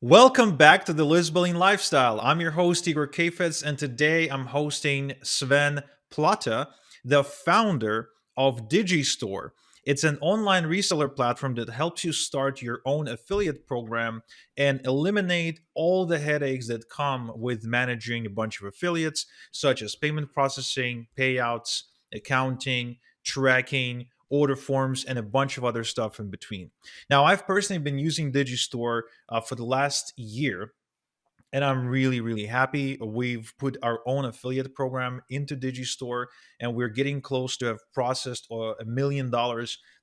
Welcome back to the Lisbon Lifestyle. I'm your host, Igor Kafetz, and today I'm hosting Sven Platte, the founder of Digistore. It's an online reseller platform that helps you start your own affiliate program and eliminate all the headaches that come with managing a bunch of affiliates, such as payment processing, payouts, accounting, tracking, order forms, and a bunch of other stuff in between. Now, I've personally been using Digistore for the last year. And I'm really, really happy. We've put our own affiliate program into Digistore, and we're getting close to have processed $1 million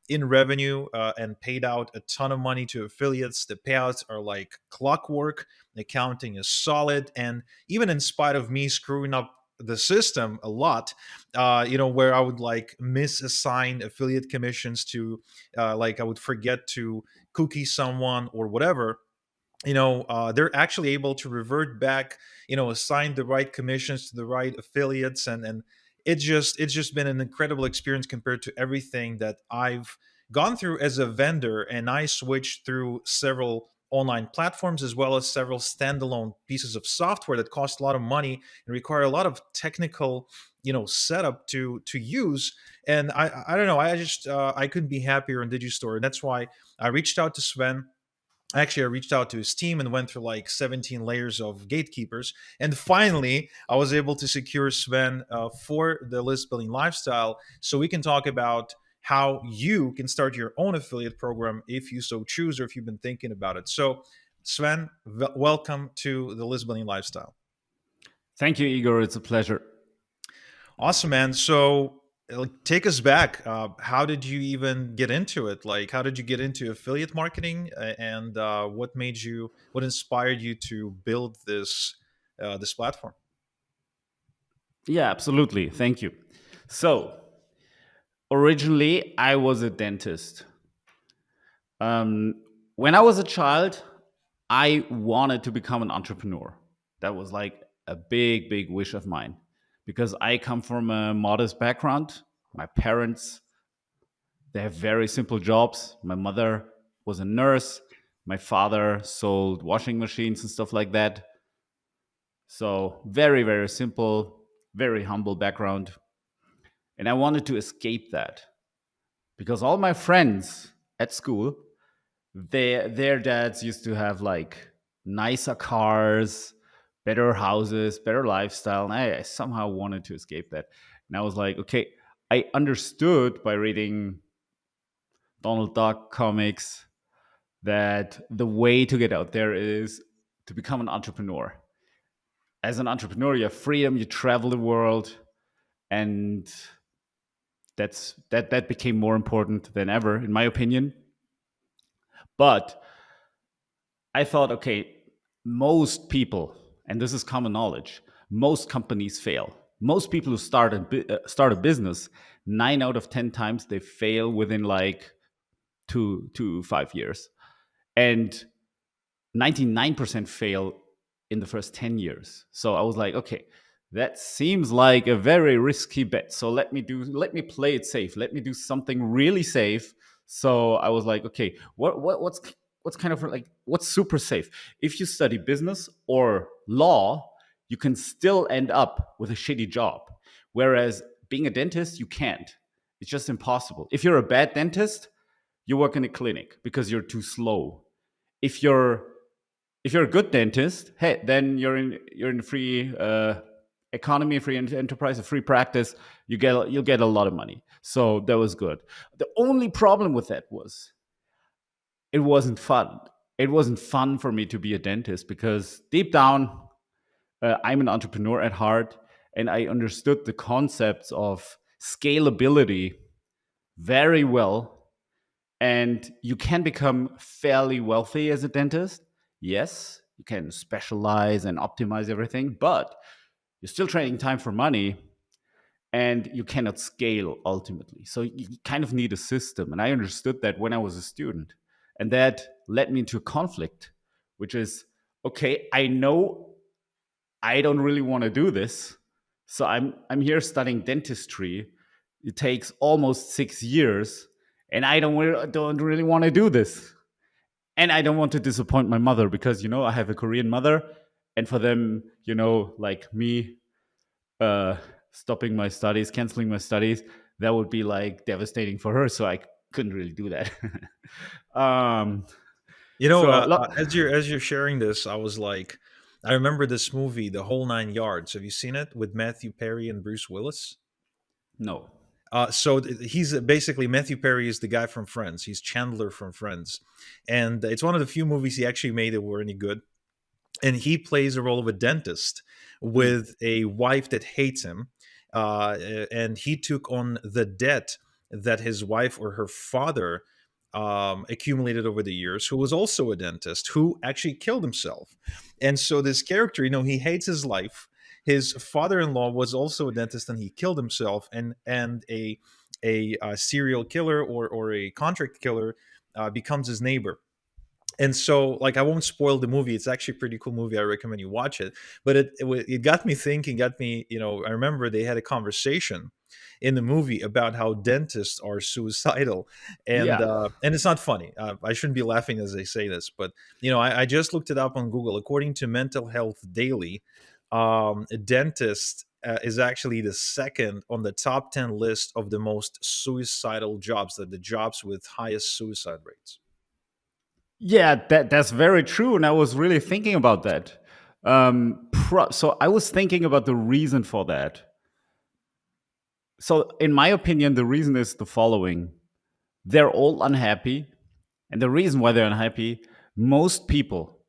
in revenue and paid out a ton of money to affiliates. The payouts are like clockwork. The accounting is solid, and even in spite of me screwing up the system a lot, where I would like misassign affiliate commissions to, like I would forget to cookie someone or whatever. They're actually able to revert back, assign the right commissions to the right affiliates, and it's just been an incredible experience compared to everything that I've gone through as a vendor. And I switched through several online platforms as well as several standalone pieces of software that cost a lot of money and require a lot of technical setup to use. And I don't know, I couldn't be happier in Digistore, and that's why I reached out to Sven. Actually, I reached out to his team and went through like 17 layers of gatekeepers. And finally, I was able to secure Sven for the list building lifestyle. So we can talk about how you can start your own affiliate program if you so choose, or if you've been thinking about it. So, Sven, welcome to the list building lifestyle. Thank you, Igor. It's a pleasure. Awesome, man. So, like, take us back. How did you even get into it? Like, how did you get into affiliate marketing, and what inspired you to build this platform? Yeah, absolutely. Thank you. So, originally, I was a dentist. Um, when I was a child, I wanted to become an entrepreneur. That was like a big, big wish of mine because I come from a modest background. My parents, they have very simple jobs. My mother was a nurse. My father sold washing machines and stuff like that. So, very, very simple, very humble background. And I wanted to escape that because all my friends at school, their dads used to have like nicer cars, better houses, better lifestyle. And I somehow wanted to escape that. And I was like, okay, I understood by reading Donald Duck comics that the way to get out there is to become an entrepreneur. As an entrepreneur, you have freedom, you travel the world, and that became more important than ever, in my opinion. But I thought, okay, most people, and this is common knowledge, most companies fail. Most people who start a business, 9 out of 10 times they fail within like 2 to 5 years, and 99% fail in the first 10 years. So I was like, okay, that seems like a very risky bet. So let me play it safe. Let me do something really safe. So I was like, okay, what's kind of like what's super safe? If you study business or law, you can still end up with a shitty job. Whereas being a dentist, you can't. It's just impossible. If you're a bad dentist, you work in a clinic because you're too slow. If you're if you're a good dentist, hey, then you're in free economy, free enterprise, a free practice. You'll get a lot of money. So that was good. The only problem with that was it wasn't fun. It wasn't fun for me to be a dentist because deep down, I'm an entrepreneur at heart, and I understood the concepts of scalability very well, and you can become fairly wealthy as a dentist. Yes, you can specialize and optimize everything, but you're still trading time for money, and you cannot scale ultimately. So you kind of need a system. And I understood that when I was a student. And that led me into a conflict, which is okay, I know I don't really want to do this. So I'm here studying dentistry. It takes almost 6 years, and I don't really want to do this. And I don't want to disappoint my mother because I have a Korean mother, and for them, like me, uh, stopping my studies, canceling my studies, that would be like devastating for her. So I couldn't really do that. um, so As you're sharing this, I was like, I remember this movie, The Whole Nine Yards. Have you seen it with Matthew Perry and Bruce Willis? no, He's basically Matthew Perry is the guy from Friends. He's Chandler from Friends, and it's one of the few movies he actually made that were any good. And he plays a role of a dentist mm, with a wife that hates him, and he took on the debt that his wife or her father accumulated over the years, who was also a dentist who actually killed himself. And so this character, he hates his life. His father-in-law was also a dentist and he killed himself, and a serial killer or a contract killer becomes his neighbor. And so, like, I won't spoil the movie. It's actually a pretty cool movie. I recommend you watch it. But it got me thinking. Got me, I remember they had a conversation in the movie about how dentists are suicidal, and yeah, it's not funny. I shouldn't be laughing as I say this, but I just looked it up on Google. According to Mental Health Daily, a dentist is actually the second on the top 10 list of the most suicidal jobs, that the jobs with highest suicide rates. yeah, that's very true. And I was really thinking about that. So I was thinking about the reason for that. So, in my opinion, the reason is the following: they're all unhappy. And the reason why they're unhappy, most people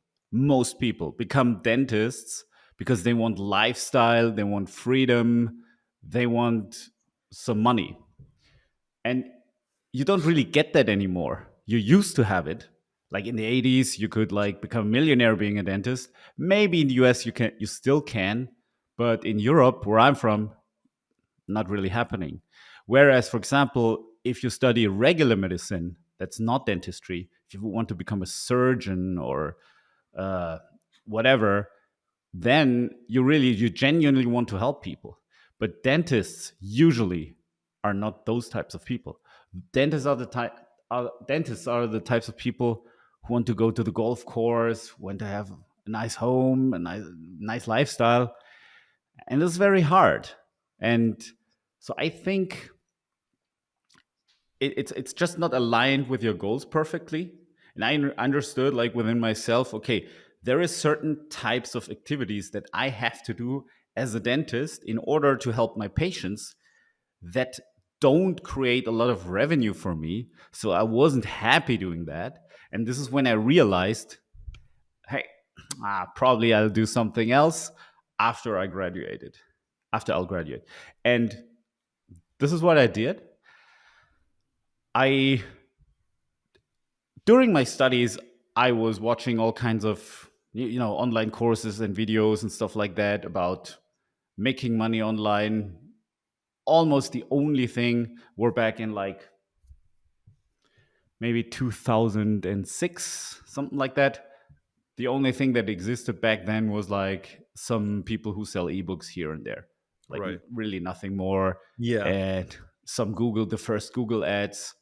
become dentists because they want lifestyle, they want freedom, they want some money. And you don't really get that anymore. You used to have it. Like in the 80s, you could like become a millionaire being a dentist. Maybe in the US you still can, but in Europe, where I'm from, not really happening. Whereas, for example, if you study regular medicine, that's not dentistry, if you want to become a surgeon or uh, whatever, then you genuinely want to help people. But dentists usually are not those types of people. Dentists are the types of people who want to go to the golf course, want to have a nice home, a nice lifestyle, and it's very hard. And so I think it's just not aligned with your goals perfectly. And I understood, like, within myself, okay, there is certain types of activities that I have to do as a dentist in order to help my patients that don't create a lot of revenue for me. So I wasn't happy doing that. And this is when I realized, hey, probably I'll do something else after I graduated, after I'll graduate. And this is what I did. I During my studies, I was watching all kinds of online courses and videos and stuff like that about making money online. Almost the only thing were back in like maybe 2006, something like that. The only thing that existed back then was like some people who sell ebooks here and there, like Right. really nothing more. Yeah. And the first Google ads,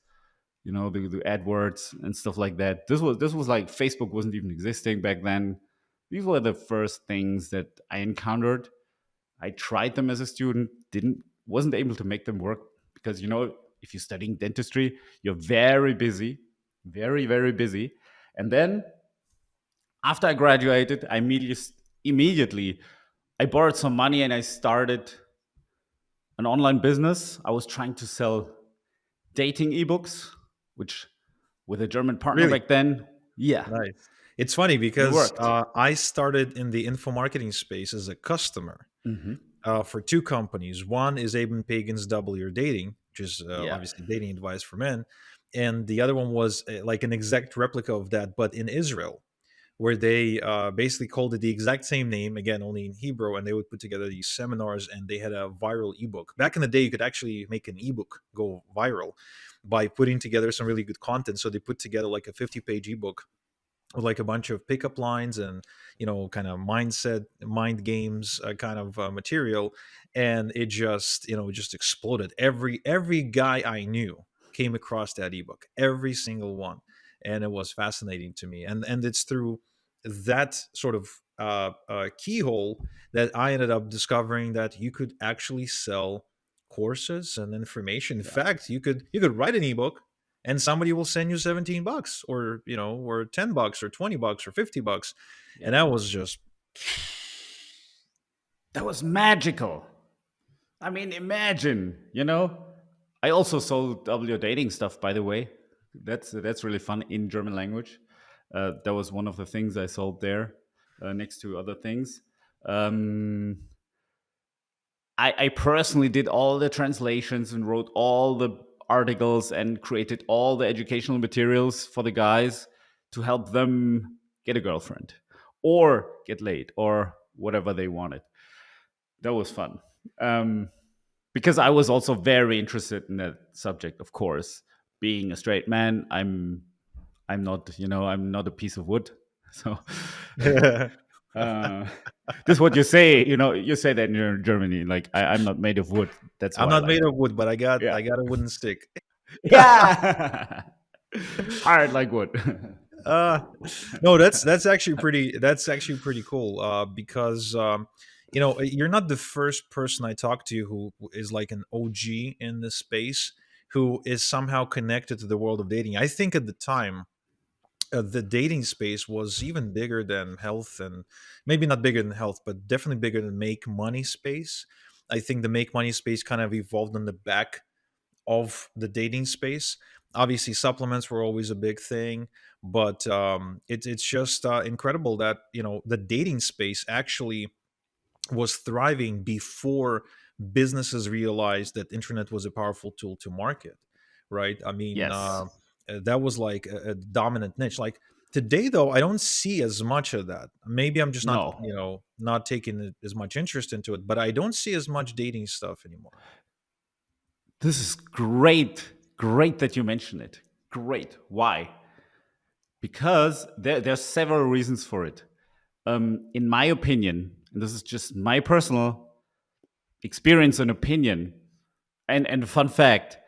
the AdWords and stuff like that. This was like Facebook wasn't even existing back then. These were the first things that I encountered. I tried them as a student, didn't wasn't able to make them work because if you're studying dentistry, you're very busy, very very busy. And then after I graduated, immediately I borrowed some money and I started an online business. I was trying to sell dating ebooks, which with a German partner Really? back then, yeah, Nice. It's funny it because worked. I started in the info marketing space as a customer Hmm. for two companies. One is Aben Pagan's Double Your Dating, which is Yeah. obviously dating advice for men. And the other one was like an exact replica of that, but in Israel, where they basically called it the exact same name, again, only in Hebrew. And they would put together these seminars and they had a viral ebook. Back in the day, you could actually make an ebook go viral by putting together some really good content. So they put together like a 50-page ebook with like a bunch of pickup lines and kind of mindset mind games kind of material, and it just it just exploded. Every guy I knew came across that ebook, every single one. and it was fascinating to me. And it's through that sort of keyhole that I ended up discovering that you could actually sell courses and information. In Yeah. fact, you could write an ebook and somebody will send you 17 bucks, or or 10 bucks or 20 bucks or 50 bucks. And Yeah. that was just That was magical. I mean, imagine, I also sold W dating stuff, by the way. That's really fun in German language. That was one of the things I sold there, next to other things. Um, I personally did all the translations and wrote all the articles and created all the educational materials for the guys to help them get a girlfriend or get laid or whatever they wanted. That was fun. Um, because I was also very interested in that subject, of course. Being a straight man, I'm not, I'm not a piece of wood. So uh, this is what you say, you say that in Germany, like I'm not made of wood. That's I'm why I not like made it. of wood, but I got Yeah. I got a wooden stick. Yeah. Hard like wood. Uh, no, that's actually pretty cool. Because you're not the first person I talk to who is like an OG in this space, who is somehow connected to the world of dating. I think at the time, the dating space was even bigger than health, and maybe not bigger than health, but definitely bigger than make money space. I think the make money space kind of evolved on the back of the dating space. Obviously, supplements were always a big thing, but it's just incredible that the dating space actually was thriving before businesses realized that internet was a powerful tool to market. Right? I mean, Yes. that was like a dominant niche. Like today, though, I don't see as much of that. Maybe I'm just not No. not taking as much interest into it, but I don't see as much dating stuff anymore. This is great. Great that you mention it. Great. Why? Because there's several reasons for it. In my opinion, and this is just my personal experience and opinion, and fun fact,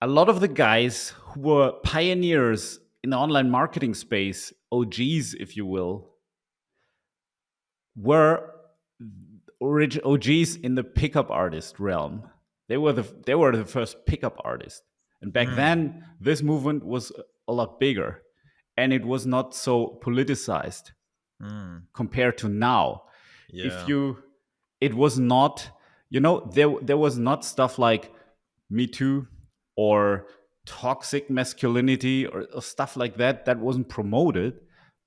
a lot of the guys who were pioneers in the online marketing space, OGs, if you will, were OGs in the pickup artist realm. They were the first pickup artist, and back Mm, then this movement was a lot bigger, and it was not so politicized mm, compared to now. If yeah. you, it was not, there was not stuff like Me Too or toxic masculinity or stuff like that that wasn't promoted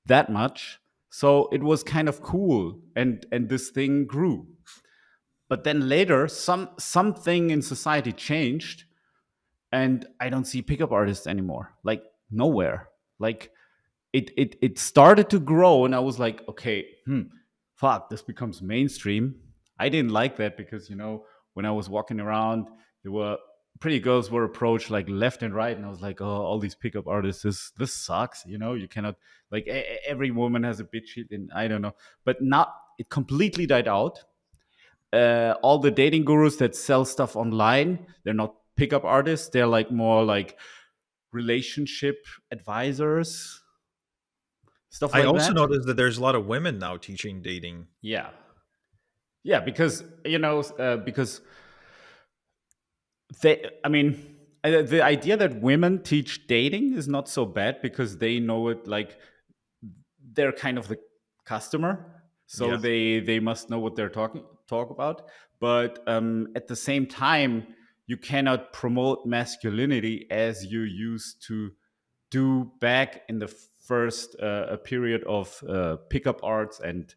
that much. So it was kind of cool, and this thing grew. But then later, something in society changed, and I don't see pickup artists anymore. Like nowhere. Like it started to grow, and I was like, okay, fuck, this becomes mainstream. I didn't like that because when I was walking around, there were pretty girls were approached like left and right, and I was like, oh, all these pickup artists, this sucks. You cannot, like, every woman has a bitch sheet, and I don't know. But now it completely died out. All the dating gurus that sell stuff online, they're not pickup artists. They're like more like relationship advisors, stuff I like also that. noticed that there's a lot of women now teaching dating. Yeah, yeah, because because I mean, the idea that women teach dating is not so bad because they know it, like they're kind of the customer, so Yeah. they must know what they're talk about. But at the same time, you cannot promote masculinity as you used to do back in the first period of pickup arts and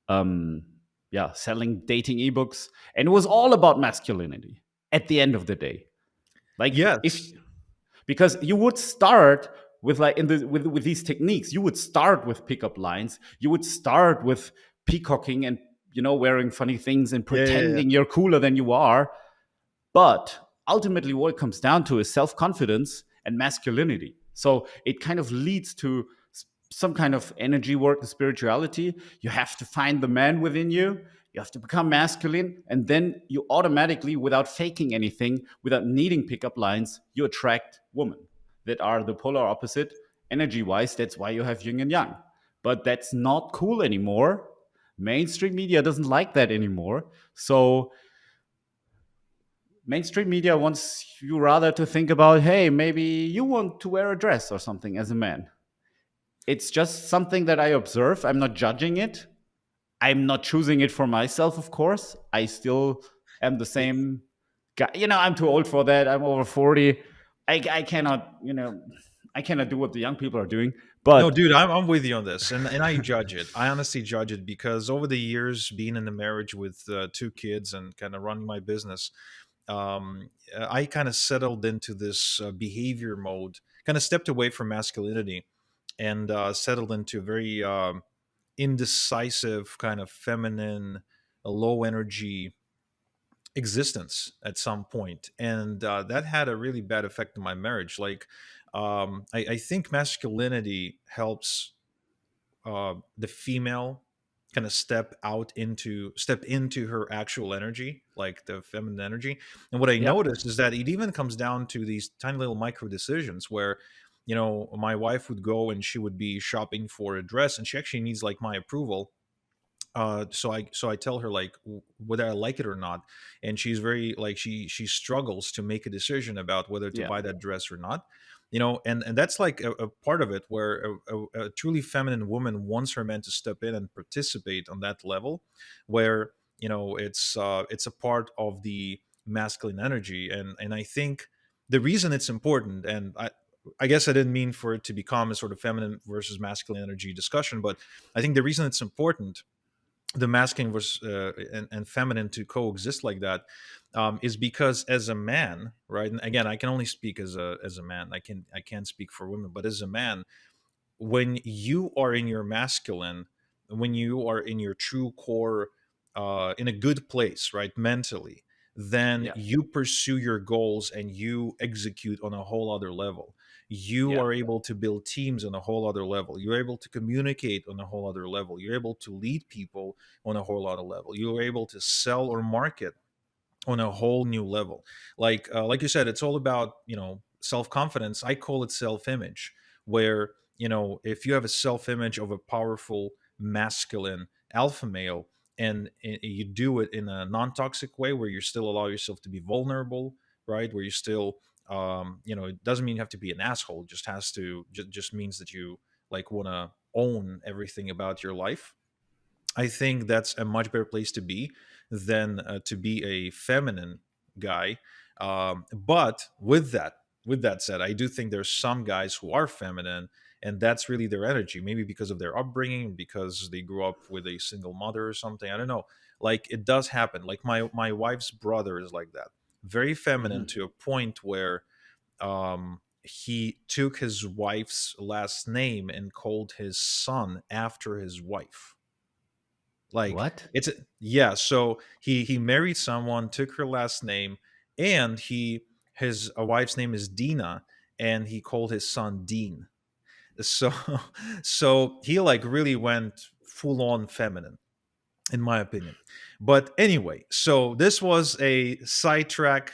um, yeah, selling dating ebooks, and it was all about masculinity at the end of the day. Like if Yes. because you would start with like with these techniques, you would start with pickup lines, you would start with peacocking and wearing funny things and Yeah, yeah, yeah. pretending you're cooler than you are. But ultimately, what it comes down to is self confidence and masculinity. So it kind of leads to some kind of energy work and spirituality. You have to find the man within you. You have to become masculine. And then you automatically, without faking anything, without needing pickup lines, you attract women. that are the polar opposite energy wise. That's why you have yin and yang. But that's not cool anymore. Mainstream media doesn't like that anymore. So mainstream media wants you rather to think about, hey, maybe you want to wear a dress or something as a man. It's just something that I observe. I'm not judging it. I'm not choosing it for myself, of course. I still am the same guy. I'm too old for that. I'm over 40. I cannot, I cannot do what the young people are doing. No, But dude, I'm with you on this, and I judge it. I honestly judge it because over the years, being in a marriage with two kids and kind of running my business, I kind of settled into this behavior mode. Kind of stepped away from masculinity and settled into a very indecisive, kind of feminine, low energy existence at some point, and that had a really bad effect on my marriage. Like, I think masculinity helps the female kind of step into her actual energy, like the feminine energy. And what I yeah, noticed is that it even comes down to these tiny little micro decisions where, my wife would go and she would be shopping for a dress and she actually needs like my approval. So I tell her like whether I like it or not, and she's very like she struggles to make a decision about whether to yeah, buy that dress or not. And that's like a part of it where a truly feminine woman wants her man to step in and participate on that level, where it's a part of the masculine energy. And I think the reason it's important, and I guess I didn't mean for it to become a sort of feminine versus masculine energy discussion, but I think the reason it's important, the masculine was and feminine to coexist like that, is because as a man, right? And again, I can only speak as a man. I can't speak for women, but as a man, when you are in your masculine, when you are in your true core, in a good place, right, mentally, then yeah, you pursue your goals and you execute on a whole other level. You yeah, are able to build teams on a whole other level. You're able to communicate on a whole other level. You're able to lead people on a whole other level. You're able to sell or market on a whole new level. Like you said, it's all about self confidence. I call it self image, where if you have a self image of a powerful masculine alpha male, and you do it in a non toxic way, where you still allow yourself to be vulnerable, right? Where you still it doesn't mean you have to be an asshole. It just has to just means that you like want to own everything about your life. I think that's a much better place to be than to be a feminine guy. But with that said, I do think there's some guys who are feminine, and that's really their energy. Maybe because of their upbringing, because they grew up with a single mother or something. I don't know. Like it does happen. Like my wife's brother is like that, very feminine hmm to a point where he took his wife's last name and called his son after his wife. Like what? yeah, so he married someone, took her last name, and he his wife's name is Dina, and he called his son Dean. So so he like really went full on feminine, in my opinion. But anyway, so this was a sidetrack,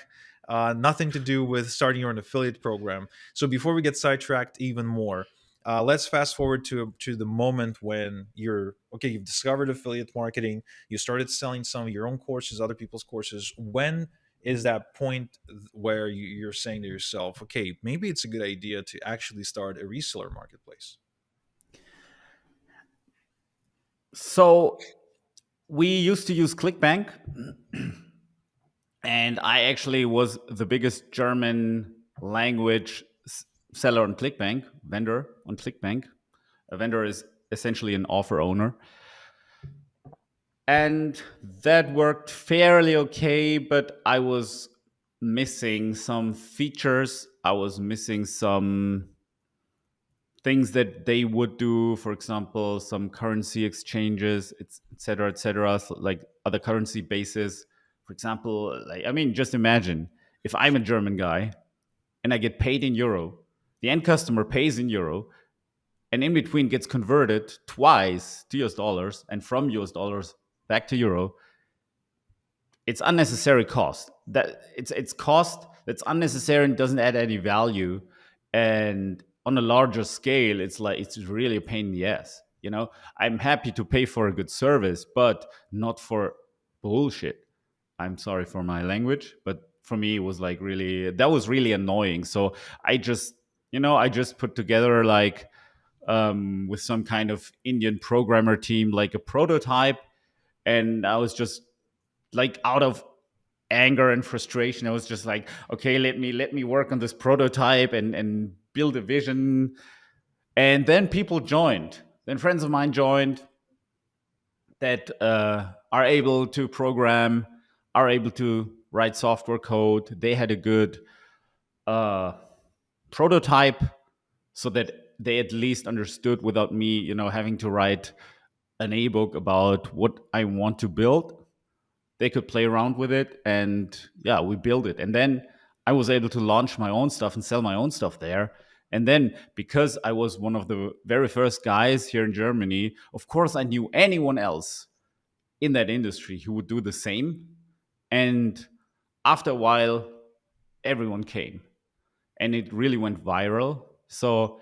nothing to do with starting your own affiliate program. So before we get sidetracked even more, let's fast forward to the moment when you're okay. You've discovered affiliate marketing. You started selling some of your own courses, other people's courses. When is that point where you're saying to yourself, okay, maybe it's a good idea to actually start a reseller marketplace? So we used to use ClickBank, and I actually was the biggest German language seller on ClickBank, vendor on ClickBank. A vendor is essentially an offer owner. And that worked fairly okay, but I was missing some features. I was missing some things that they would do, for example, some currency exchanges, et cetera, et cetera, so like other currency bases. For example, like, I mean, just imagine if I'm a German guy and I get paid in euro, the end customer pays in euro, and in between gets converted twice to US dollars and from US dollars back to euro. It's unnecessary cost. That it's cost that's unnecessary and doesn't add any value. And on a larger scale, it's like it's really a pain in the ass. I'm happy to pay for a good service, but not for bullshit. I'm sorry for my language, but for me it was like really, that was really annoying. So I just put together like, with some kind of Indian programmer team, like a prototype. And I was just like, out of anger and frustration, I was just like, okay, let me work on this prototype and build a vision. And then people joined. Then friends of mine joined that are able to program, are able to write software code. They had a good uh, prototype, so that they at least understood without me, having to write an ebook about what I want to build. They could play around with it, and yeah, we built it. And then I was able to launch my own stuff and sell my own stuff there. And then, because I was one of the very first guys here in Germany, of course I knew anyone else in that industry who would do the same. And after a while, everyone came, and it really went viral. So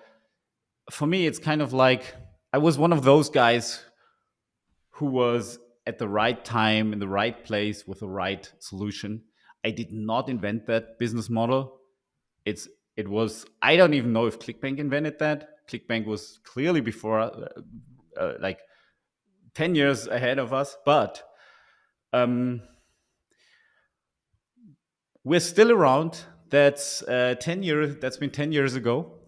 for me, it's kind of like I was one of those guys who was at the right time in the right place with the right solution. I did not invent that business model. It was, I don't even know if ClickBank invented that. ClickBank was clearly before, like 10 years ahead of us, but um, we're still around. That's 10 years. That's been 10 years ago,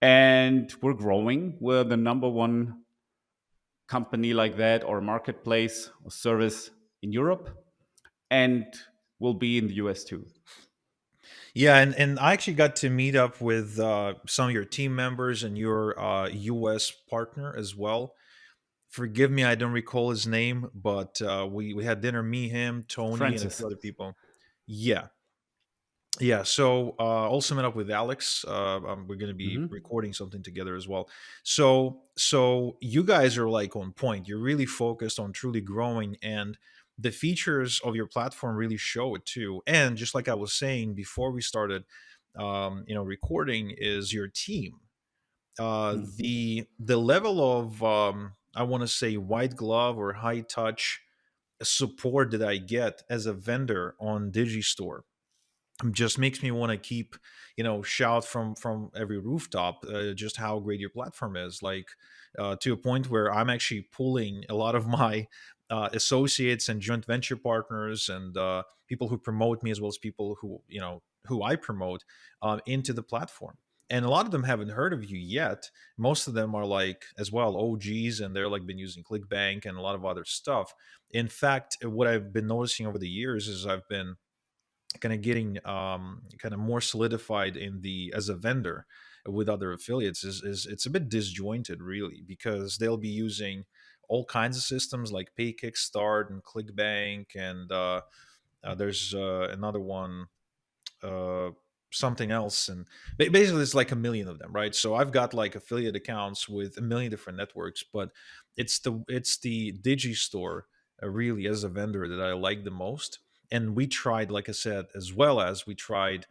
and we're growing. We're the number one company like that, or marketplace or service in Europe, and will be in the US too. Yeah, and I actually got to meet up with some of your team members and your US partner as well. Forgive me, I don't recall his name, but we had dinner, me, him, Tony, and a Francis. few other people. Yeah, yeah. So also met up with Alex. We're going to be Hmm. recording something together as well. So you guys are like on point. You're really focused on truly growing, and the features of your platform really show it too. And just like I was saying before we started, recording, is your team. Mm. The level of I want to say white glove or high touch support that I get as a vendor on Digistore just makes me want to keep shout from every rooftop just how great your platform is, like to a point where I'm actually pulling a lot of my associates and joint venture partners and people who promote me, as well as people who I promote into the platform. And a lot of them haven't heard of you yet. Most of them are like as well OGs, and they're like been using ClickBank and a lot of other stuff. In fact, what I've been noticing over the years is I've been kind of getting kind of more solidified in the as a vendor with other affiliates is it's a bit disjointed really, because they'll be using all kinds of systems like pay kickstart and clickbank, and there's another one, uh, something else, and basically it's like a million of them, right? So I've got like affiliate accounts with a million different networks, but it's the Digistore really as a vendor that I like the most. And we tried, like I said, as well as we tried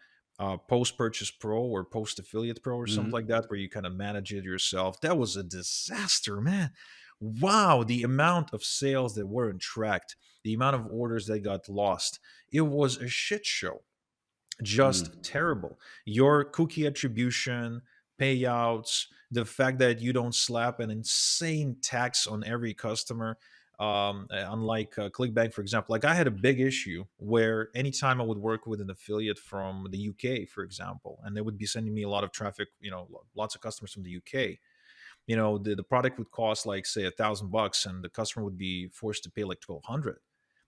post purchase pro or post affiliate pro or something Hmm. like that, where you kind of manage it yourself. That was a disaster, man. Wow, the amount of sales that weren't tracked, the amount of orders that got lost, it was a shit show, just Mm. terrible. Your cookie attribution, payouts, the fact that you don't slap an insane tax on every customer. Unlike ClickBank, for example, like I had a big issue where anytime I would work with an affiliate from the UK, for example, and they would be sending me a lot of traffic, lots of customers from the UK, the product would cost like say $1,000, and the customer would be forced to pay like 1,200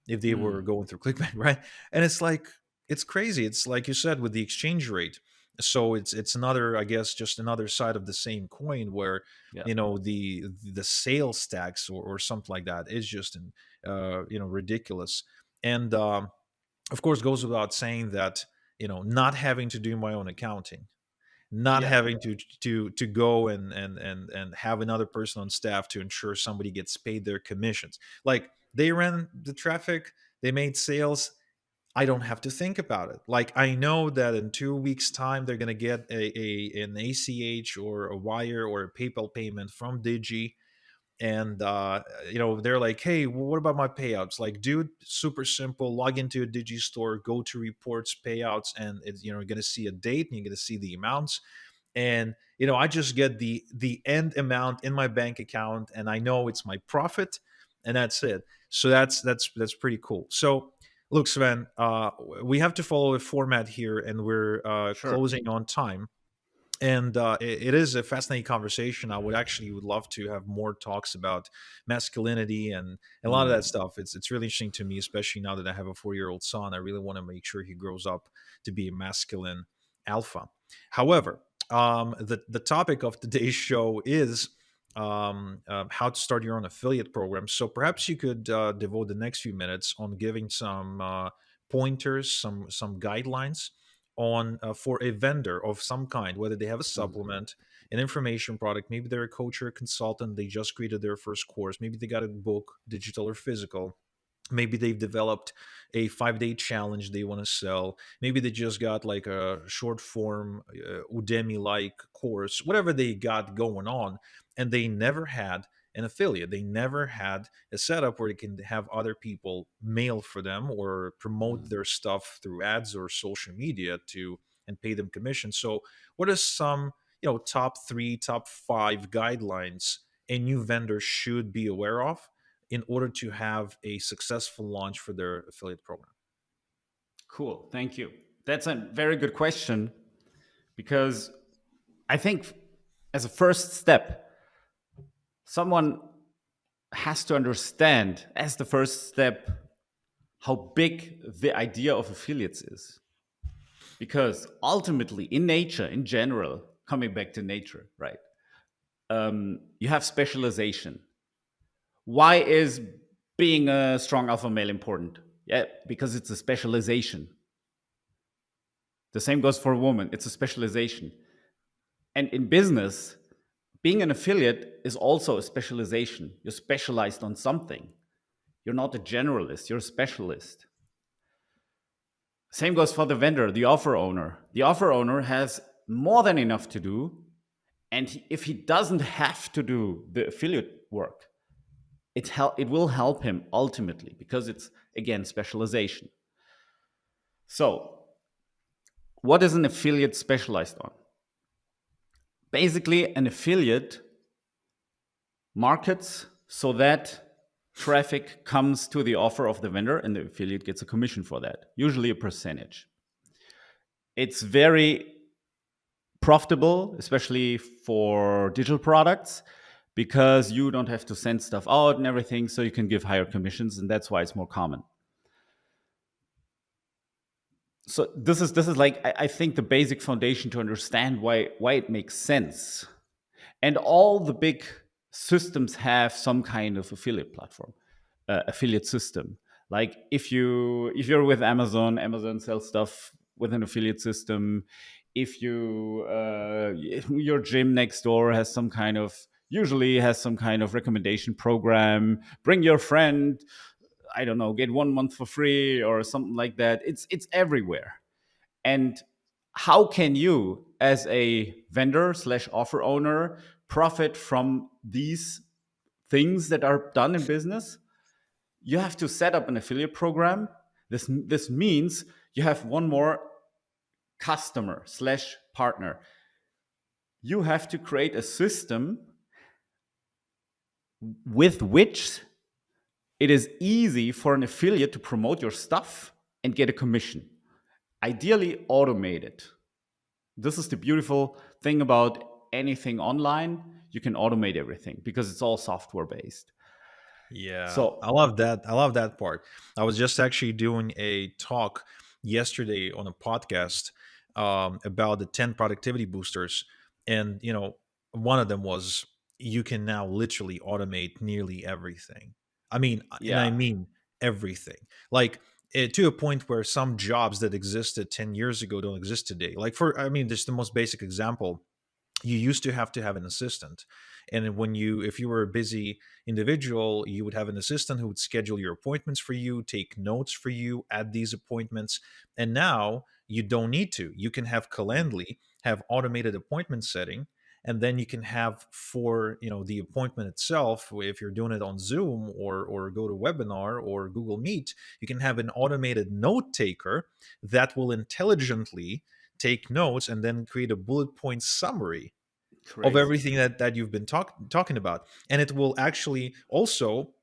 if they were Mm. going through clickbank, right? And it's like it's crazy. It's like you said with the exchange rate. So it's another, I guess, just another side of the same coin where Yeah. the sales tax or something like that is just ridiculous. And of course goes without saying that not having to do my own accounting, not Yeah. having to go and have another person on staff to ensure somebody gets paid their commissions. Like they ran the traffic, they made sales. I don't have to think about it. Like I know that in 2 weeks' time they're gonna get a an ACH or a wire or a PayPal payment from Digi, and they're like, hey, what about my payouts? Like, dude, super simple. Log into a Digistore, go to reports, payouts, and it's you're gonna see a date and you're gonna see the amounts, and I just get the end amount in my bank account, and I know it's my profit, and that's it. So that's pretty cool. So look, Sven, we have to follow a format here, and we're Sure. closing on time, and it is a fascinating conversation. I would love to have more talks about masculinity and a lot of that Mm, stuff. It's really interesting to me, especially now that I have a 4 year old son. I really want to make sure he grows up to be a masculine alpha. However, the topic of today's show is how to start your own affiliate program. So perhaps you could devote the next few minutes on giving some pointers, some guidelines on for a vendor of some kind, whether they have a mhm, supplement, an information product, maybe they're a coach or a consultant, they just created their first course, maybe they got a book, digital or physical. Maybe they've developed a 5-day challenge they want to sell. Maybe they just got like a short form Udemy like course, whatever they got going on. And they never had an affiliate. They never had a setup where they can have other people mail for them or promote mhm. their stuff through ads or social media to and pay them commission. So, what are some top three, top five guidelines a new vendor should be aware of in order to have a successful launch for their affiliate program? Cool. Thank you. That's a very good question because I think as a first step, someone has to understand as the first step how big the idea of affiliates is. Because ultimately, in nature, in general, coming back to nature, right? You have specialization. Why is being a strong alpha male important? Yeah, because it's a specialization. The same goes for a woman, it's a specialization. And in business, being an affiliate is also a specialization. You're specialized on something. You're not a generalist, you're a specialist. Same goes for the vendor, the offer owner. The offer owner has more than enough to do. And if he doesn't have to do the affiliate work, it will help him ultimately because it's, again, specialization. So, what is an affiliate specialized on? Basically, an affiliate markets so that traffic comes to the offer of the vendor and the affiliate gets a commission for that, usually a percentage. It's very profitable, especially for digital products, because you don't have to send stuff out and everything, so you can give higher commissions, and that's why it's more common. So this is like I think the basic foundation to understand why it makes sense. And all the big systems have some kind of affiliate platform, affiliate system. Like if you're with Amazon, Amazon sells stuff with an affiliate system. If your gym next door has some kind of usually has some kind of recommendation program. Bring your friend. I don't know, get 1 month for free or something like that. It's everywhere. And how can you, as a vendor slash offer owner, profit from these things that are done in business? You have to set up an affiliate program. This means you have one more customer slash partner. You have to create a system with which it is easy for an affiliate to promote your stuff and get a commission. Ideally, automated. This is the beautiful thing about anything online. You can automate everything because it's all software based. Yeah, I So, love that. I love that part. I was just actually doing a talk yesterday on a podcast about the 10 productivity boosters. And, one of them was you can now literally automate nearly everything. I yeah, mean everything. Like, to a point where some jobs that existed 10 years ago don't exist today. Like, just the most basic example. you used to have an assistant, and when you if you were a busy individual, you would have an assistant who would schedule your appointments for you, take notes for you at these appointments. And now you don't need to. You can have Calendly have automated appointment setting, and then you can have for the appointment itself, if you're doing it on Zoom or go to webinar or Google Meet, you can have an automated note taker that will intelligently take notes and then create a bullet point summary of Crazy. everything that you've been talking about. And it will actually also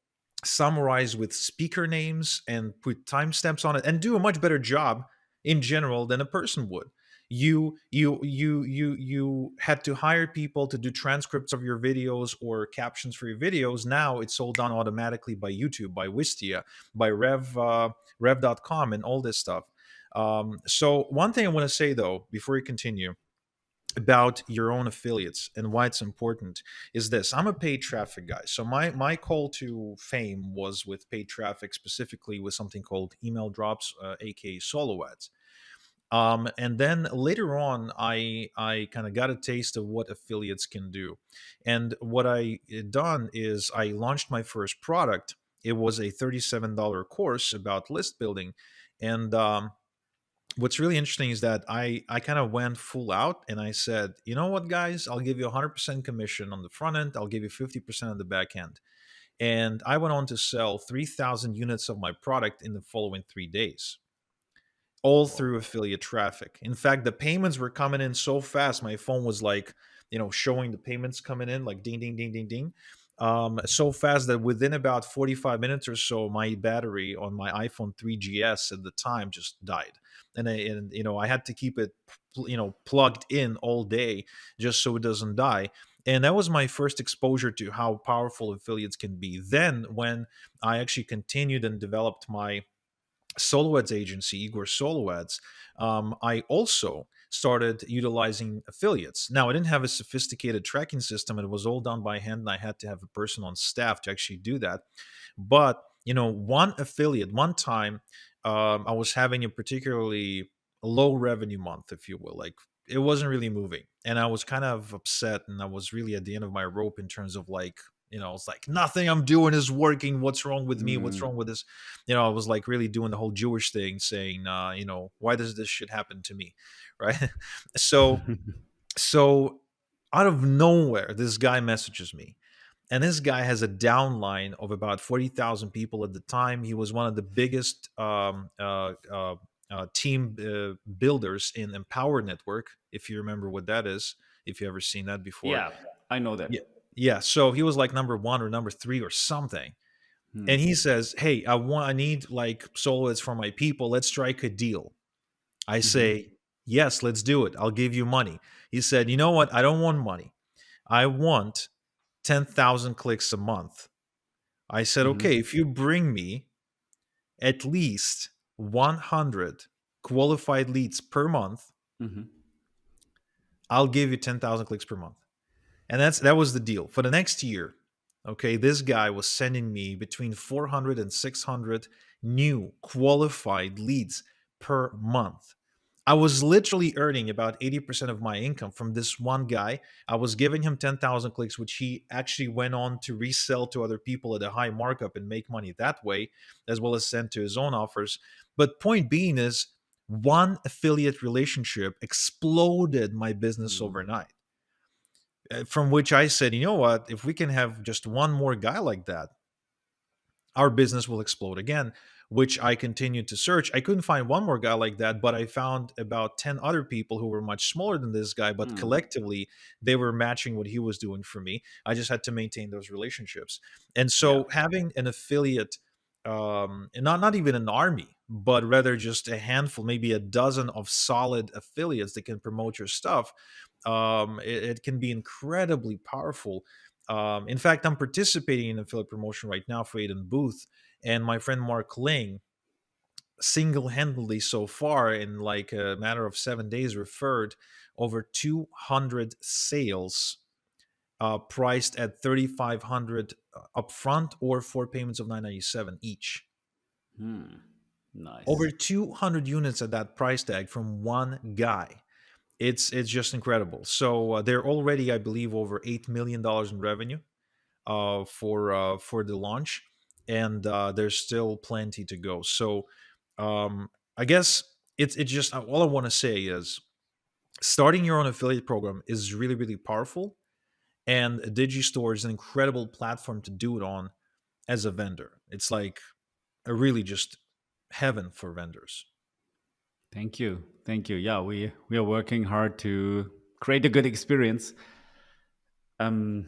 summarize with speaker names and put timestamps on it and do a much better job in general than a person would. You had to hire people to do transcripts of your videos or captions for your videos. Now it's all done automatically by YouTube, by Wistia, by rev.com and all this stuff. So one thing I want to say though before we continue about your own affiliates and why it's important is this: I'm a paid traffic guy. So my call to fame was with paid traffic, specifically with something called email drops, aka solo ads. And then later on, I kind of got a taste of what affiliates can do. And what I done is I launched my first product. It was a $37 course about list building. And what's really interesting is that I kind of went full out and I said, you know what, guys, I'll give you 100% commission on the front end. I'll give you 50% on the back end. And I went on to sell 3,000 units of my product in the following 3 days, all Wow. through affiliate traffic. In fact, the payments were coming in so fast, my phone was like, showing the payments coming in like ding, ding, ding, ding, ding. So fast that within about 45 minutes or so, my battery on my iPhone 3GS at the time just died. And I had to keep it, plugged in all day just so it doesn't die. And that was my first exposure to how powerful affiliates can be. Then, when I actually continued and developed my solo ads agency, Igor Solo Ads, I also started utilizing affiliates. Now, I didn't have a sophisticated tracking system, and it was all done by hand, and I had to have a person on staff to actually do that. But, one affiliate, one time, I was having a particularly low revenue month, if you will. Like, it wasn't really moving. And I was kind of upset, and I was really at the end of my rope in terms of like, it's like nothing I'm doing is working. What's wrong with me? What's Mm. wrong with this? I was like really doing the whole Jewish thing, saying, why does this shit happen to me, right? so, so out of nowhere, this guy messages me, and this guy has a downline of about 40,000 people at the time. He was one of the biggest team builders in Empower Network, if you remember what that is, if you ever seen that before. Yeah, I know that. Yeah, yeah. So he was like number one or number three or something, Hmm. and he says, "Hey, I need like soloists for my people. Let's strike a deal." I Hmm. say, "Yes, let's do it. I'll give you money." He said, "You know what? I don't want money. I want 10,000 clicks a month." I said, Hmm. "Okay, if you bring me at least 100 qualified leads per month, Hmm. I'll give you 10,000 clicks per month." And that was the deal. For the next year, okay, this guy was sending me between 400 and 600 new qualified leads per month. I was literally earning about 80% of my income from this one guy. I was giving him 10,000 clicks, which he actually went on to resell to other people at a high markup and make money that way, as well as send to his own offers. But point being is, one affiliate relationship exploded my business Mm. overnight. From which I said, you know what? If we can have just one more guy like that, our business will explode again. Which I continued to search. I couldn't find one more guy like that, but I found about 10 other people who were much smaller than this guy, but Mm. collectively they were matching what he was doing for me. I just had to maintain those relationships. And Yeah. so having an affiliate, and not even an army, but rather just a handful, maybe a dozen of solid affiliates that can promote your stuff, it can be incredibly powerful. In fact, I'm participating in affiliate promotion right now for Aiden Booth, and my friend Mark Ling single-handedly so far in like a matter of 7 days referred over 200 sales, priced at 3,500 upfront or four payments of 997 each. Hmm. Nice. Over 200 units at that price tag from one guy. It's just incredible. So they're already, I believe, over $8 million in revenue for the launch, and there's still plenty to go. So I guess it's just all I want to say is starting your own affiliate program is really really powerful, and Digistore is an incredible platform to do it on as a vendor. It's like a really just heaven for vendors. Thank you. Thank you. Yeah, we are working hard to create a good experience. Um,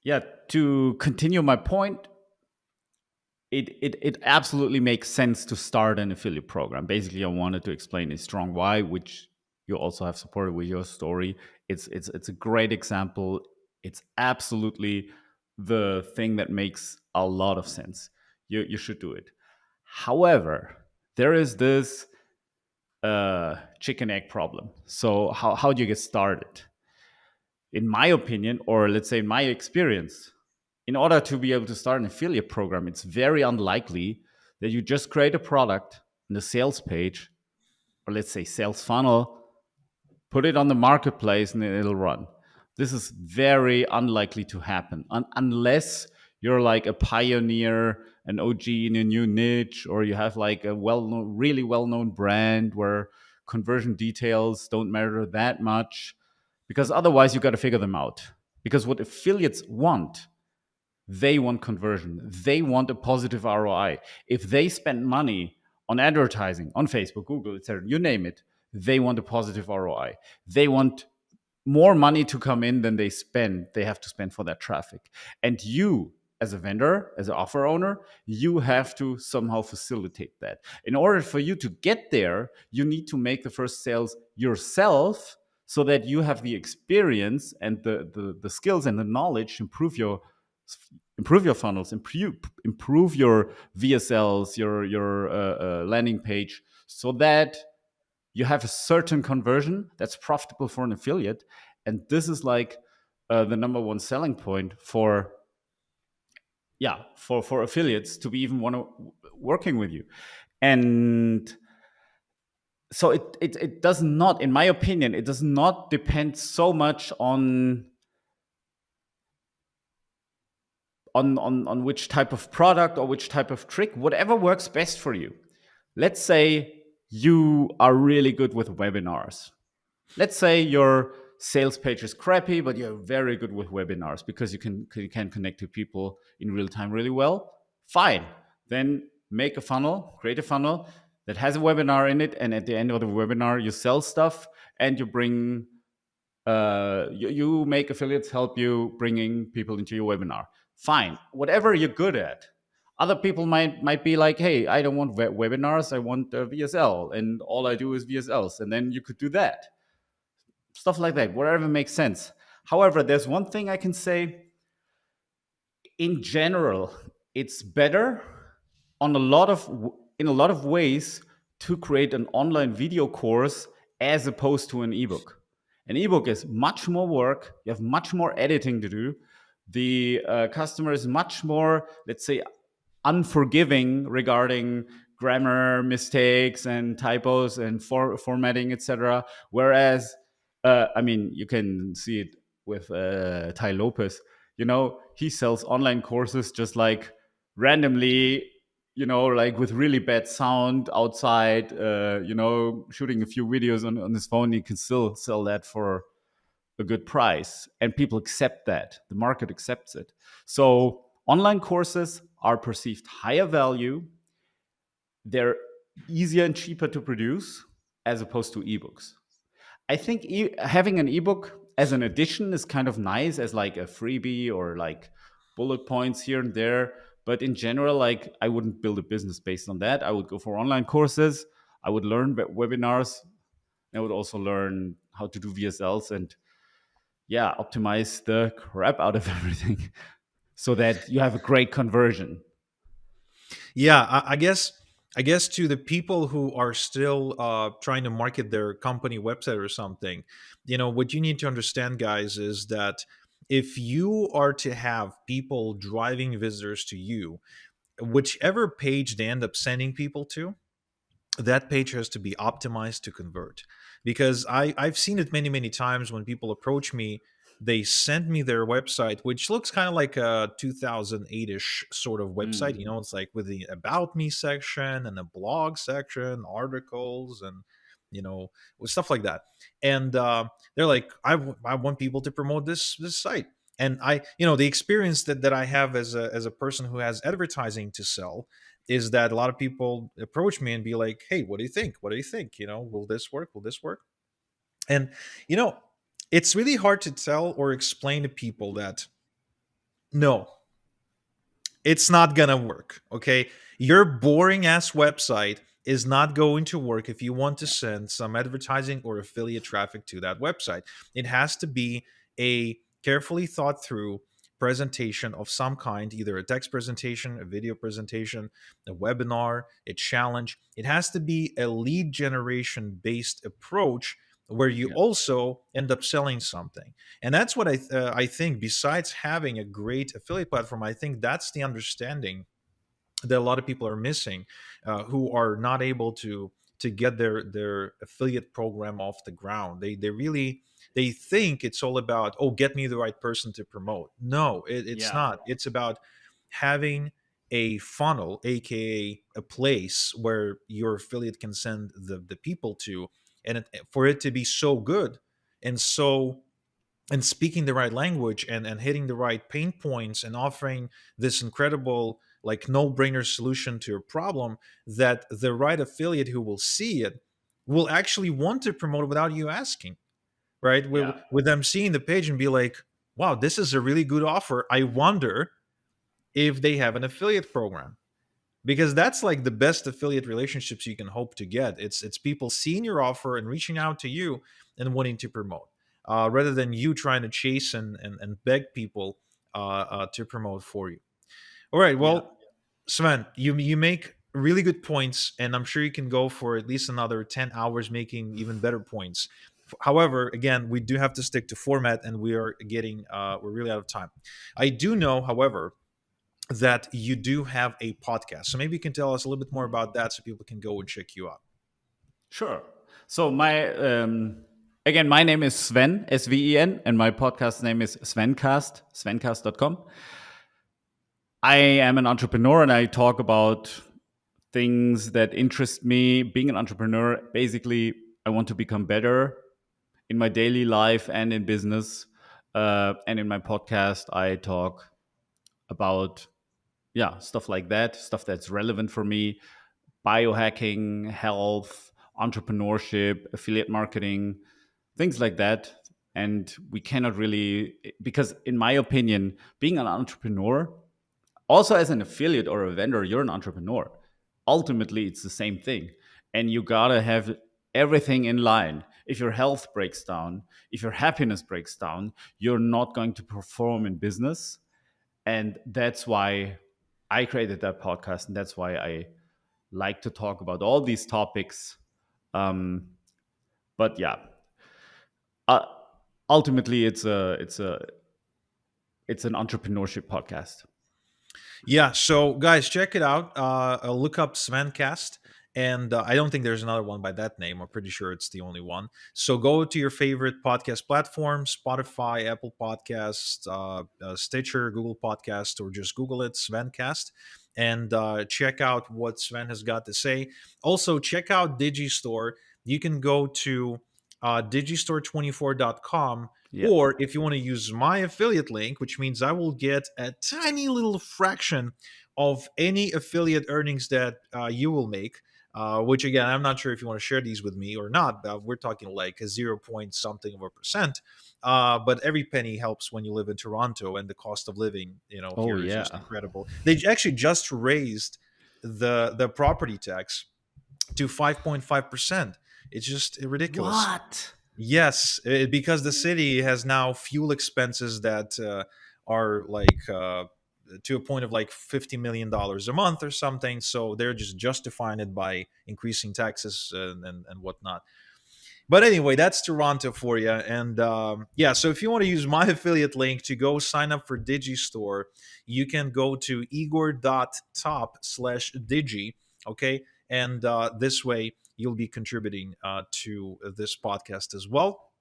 yeah, to continue my point, it absolutely makes sense to start an affiliate program. Basically, I wanted to explain a strong why, which you also have supported with your story. It's a great example. It's absolutely the thing that makes a lot of sense. You should do it. However, there is this chicken egg problem. So how do you get started? In my opinion, or let's say in my experience, in order to be able to start an affiliate program, it's very unlikely that you just create a product and a sales page, or let's say sales funnel, put it on the marketplace, and then it'll run. This is very unlikely to happen unless you're like a pioneer, an OG in a new niche, or you have like a really well-known brand where conversion details don't matter that much. Because otherwise, you got to figure them out. Because what affiliates want, they want conversion. They want a positive ROI. If they spend money on advertising on Facebook, Google, etc., you name it, they want a positive ROI. They want more money to come in than they have to spend for that traffic. And you, as a vendor, as an offer owner, you have to somehow facilitate that. In order for you to get there, you need to make the first sales yourself so that you have the experience and the skills and the knowledge to improve your funnels, improve your VSLs, your landing page, so that you have a certain conversion that's profitable for an affiliate. And this is like the number one selling point for for affiliates to be even want to working with you. And so it does not, in my opinion, it does not depend so much on which type of product or which type of trick, whatever works best for you. Let's say you are really good with webinars. Let's say your sales page is crappy, but you're very good with webinars because you can connect to people in real time really well. Fine. Then make a funnel, create a funnel that has a webinar in it, and at the end of the webinar, you sell stuff and you bring you make affiliates help you bringing people into your webinar. Fine, whatever you're good at. Other people might be like, hey, I don't want webinars, I want VSL, and all I do is VSLs, and then you could do that. Stuff like that, whatever makes sense. However, there's one thing I can say. In general, it's better on a lot of in a lot of ways to create an online video course as opposed to an ebook. An ebook is much more work. You have much more editing to do. The customer is much more, let's say, unforgiving regarding grammar mistakes and typos and formatting, etc. Whereas, I mean, you can see it with Ty Lopez. You know, he sells online courses just like randomly, you know, like with really bad sound outside, you know, shooting a few videos on his phone. He can still sell that for a good price, and people accept that. The market accepts it. So online courses are perceived higher value. They're easier and cheaper to produce as opposed to ebooks. I think having an ebook as an addition is kind of nice as like a freebie or like bullet points here and there. But in general, like I wouldn't build a business based on that. I would go for online courses. I would learn webinars. I would also learn how to do VSLs and optimize the crap out of everything so that you have a great conversion. Yeah, I guess to the people who are still trying to market their company website or something, what you need to understand, guys, is that if you are to have people driving visitors to you, whichever page they end up sending people to, that page has to be optimized to convert. because I've seen it many times when people approach me. They send me their website, which looks kind of like a 2008-ish sort of website. Mm. It's like with the about me section and the blog section, articles, and with stuff like that. And they're like, I want people to promote this site. And the experience that I have as a person who has advertising to sell is that a lot of people approach me and be like, hey, what do you think? What do you think? Will this work? Will this work? And you know it's really hard to tell or explain to people that no, it's not gonna work. Okay, your boring ass website is not going to work if you want to Yeah. send some advertising or affiliate traffic to that website. It has to be a carefully thought through presentation of some kind, either a text presentation, a video presentation, a webinar, a challenge. It has to be a lead generation based approach where you Yeah. also end up selling something. And that's what I think. Besides having a great affiliate platform, I think that's the understanding that a lot of people are missing, who are not able to get their affiliate program off the ground. They really they think it's all about, oh, get me the right person to promote. No, it's Yeah. not. It's about having a funnel, aka a place where your affiliate can send the people to, and for it to be so good and speaking the right language and hitting the right pain points and offering this incredible like no-brainer solution to your problem, that the right affiliate who will see it will actually want to promote it without you asking, right? with, Yeah. with them seeing the page and be like, wow, this is a really good offer. I wonder if they have an affiliate program, because that's like the best affiliate relationships you can hope to get. It's people seeing your offer and reaching out to you and wanting to promote, rather than you trying to chase and beg people to promote for you. All right, Yeah. well, Sven, you make really good points, and I'm sure you can go for at least another 10 hours making even better points. However, again, we do have to stick to format, and we're really out of time. I do know, however, that you do have a podcast. So maybe you can tell us a little bit more Mm. about that so people can go and check you out. Sure. So my again, my name is Sven, Sven, and my podcast name is Svencast, svencast.com. I am an entrepreneur and I talk about things that interest me. Being an entrepreneur, basically, I want to become better in my daily life and in business. And in my podcast, I talk about stuff like that, stuff that's relevant for me: biohacking, health, entrepreneurship, affiliate marketing, things like that. And we cannot really, because in my opinion, being an entrepreneur, also as an affiliate or a vendor, you're an entrepreneur. Ultimately, it's the same thing. And you gotta have everything in line. If your health breaks down, if your happiness breaks down, you're not going to perform in business. And that's why I created that podcast. And that's why I like to talk about all these topics. Um, but yeah, uh, ultimately, it's an entrepreneurship podcast. Yeah, so guys, check it out. Look up Svencast, and I don't think there's another one by that name. I'm pretty sure it's the only one. So go to your favorite podcast platform: Spotify, Apple Podcasts, Stitcher, Google Podcast, or just Google it, Svencast, and check out what Sven has got to say. Also, check out Digistore. You can go to digistore24.com, Yeah. or if you want to use my affiliate link, which means I will get a tiny little fraction of any affiliate earnings that you will make. Which again, I'm not sure if you want to share these with me or not. We're talking like a 0 point something of a percent. But every penny helps when you live in Toronto, and the cost of living, Oh here is just yeah. incredible. They actually just raised the property tax to 5.5%. It's just ridiculous. What? Yes, because the city has now fuel expenses that are like to a point of like $50 million a month or something. So they're just justifying it by increasing taxes and whatnot. But anyway, that's Toronto for you. And yeah, so if you want to use my affiliate link to go sign up for Digistore, you can go to igor.top/digi. Okay. And this way, you'll be contributing to this podcast as well.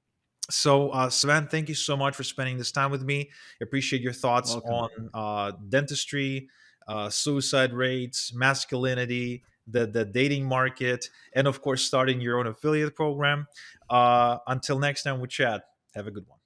So, Sven, thank you so much for spending this time with me. Appreciate your thoughts Welcome. on dentistry, suicide rates, masculinity, the dating market, and of course, starting your own affiliate program. Until next time we chat, have a good one.